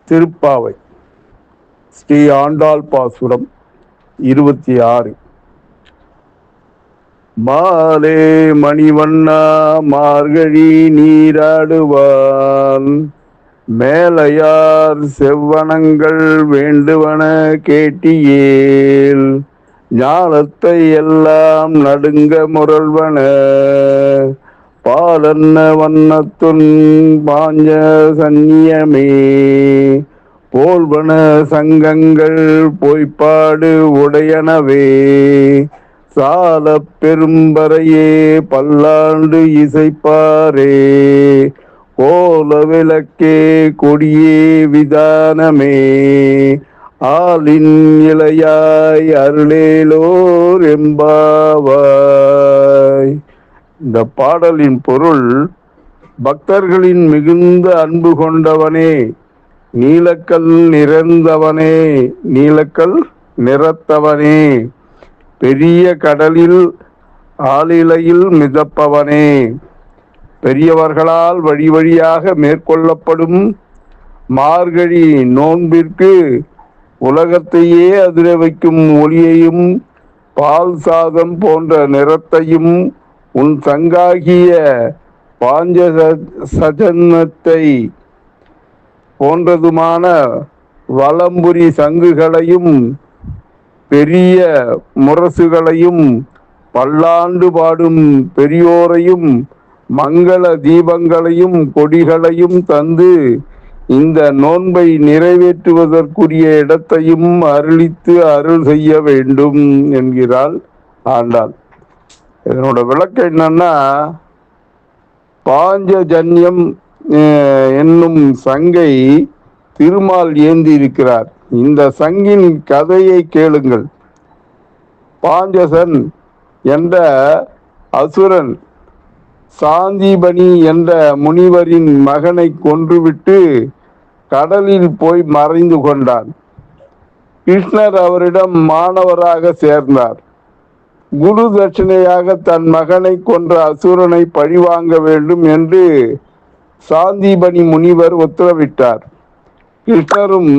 திருப்பாவை ஸ்ரீ ஆண்டாள் பாசுரம் 26. மாலே மணிவண்ணா மார்கழி நீராடுவான், மேலையார் செவ்வனங்கள் வேண்டுவன கேட்டியேல், ஞானத்தை எல்லாம் நடுங்க முரல்வன, பாலன்ன வண்ணத்துன் பாஞ்ச சந்நியமே, போல்வன சங்கங்கள் பொய்ப்பாடு உடையனவே, சால பெரும்பறையே பல்லாண்டு இசைப்பாரே, கோல விளக்கே கொடியே விதானமே, ஆலின் இளையாய் அருளேலோர் எம்பாவாய். இந்த பாடலின் பொருள்: பக்தர்களின் மிகுந்த அன்பு கொண்டவனே, நீலக்கல் நிறைந்தவனே, நீலக்கல் நிறத்தவனே, பெரிய கடலில் ஆளிலையில் மிதப்பவனே, பெரியவர்களால் வழி வழியாக மேற்கொள்ளப்படும் மார்கழி நோன்பிற்கு உலகத்தையே அதிர வைக்கும் ஒளியையும் பால் சாதம் போன்ற நிறத்தையும் உன் சங்காகிய பாஞ்ச சஜன்னத்தை போன்றதுமான வலம்புரி சங்குகளையும் பெரிய முரசுகளையும் பல்லாண்டு பாடும் பெரியோரையும் மங்கள தீபங்களையும் கொடிகளையும் தந்து இந்த நோன்பை நிறைவேற்றுவதற்குரிய இடத்தையும் அருளித்து அருள் செய்ய வேண்டும் என்கிறாள் ஆண்டாள். இதனோட விளக்கம் என்னன்னா, பாஞ்சஜன்யம் என்னும் சங்கை திருமால் ஏந்தி இருக்கிறார். இந்த சங்கின் கதையை கேளுங்கள். பாஞ்சசன் என்ற அசுரன் சாந்தீபனி என்ற முனிவரின் மகனை கொன்றுவிட்டு கடலில் போய் மறைந்து கொண்டான். கிருஷ்ணர் அவரிடம் மாணவராக சேர்ந்தார். குரு தட்சிணையாக தன் மகனை கொன்ற அசுரனை பழிவாங்க வேண்டும் என்று சாந்தீபனி முனிவர் உத்தரவிட்டார். கிருஷ்ணரும்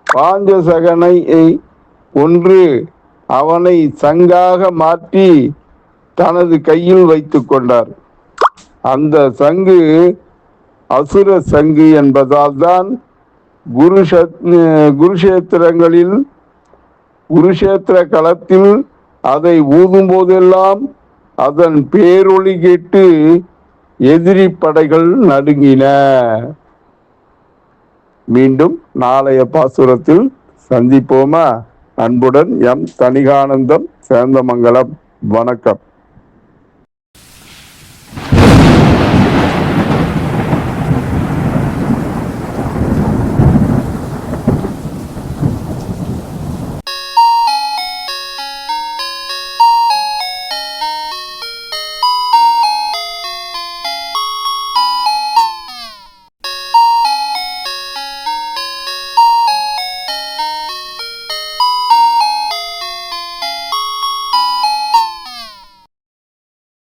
பாஞ்சசகனை ஒன்று அவனை சங்காக மாற்றி தனது கையில் வைத்து கொண்டார். அந்த சங்கு அசுர சங்கு என்பதால் தான் குருஷேத்திர களத்தில் அதை ஊதும் போதெல்லாம் அதன் பேரொளி கேட்டு எதிரி படைகள் நடுங்கின. மீண்டும் நாளைய பாசுரத்தில் சந்திப்போமா? அன்புடன் எம் தணிகானந்தம், சேந்தமங்கலம். வணக்கம்.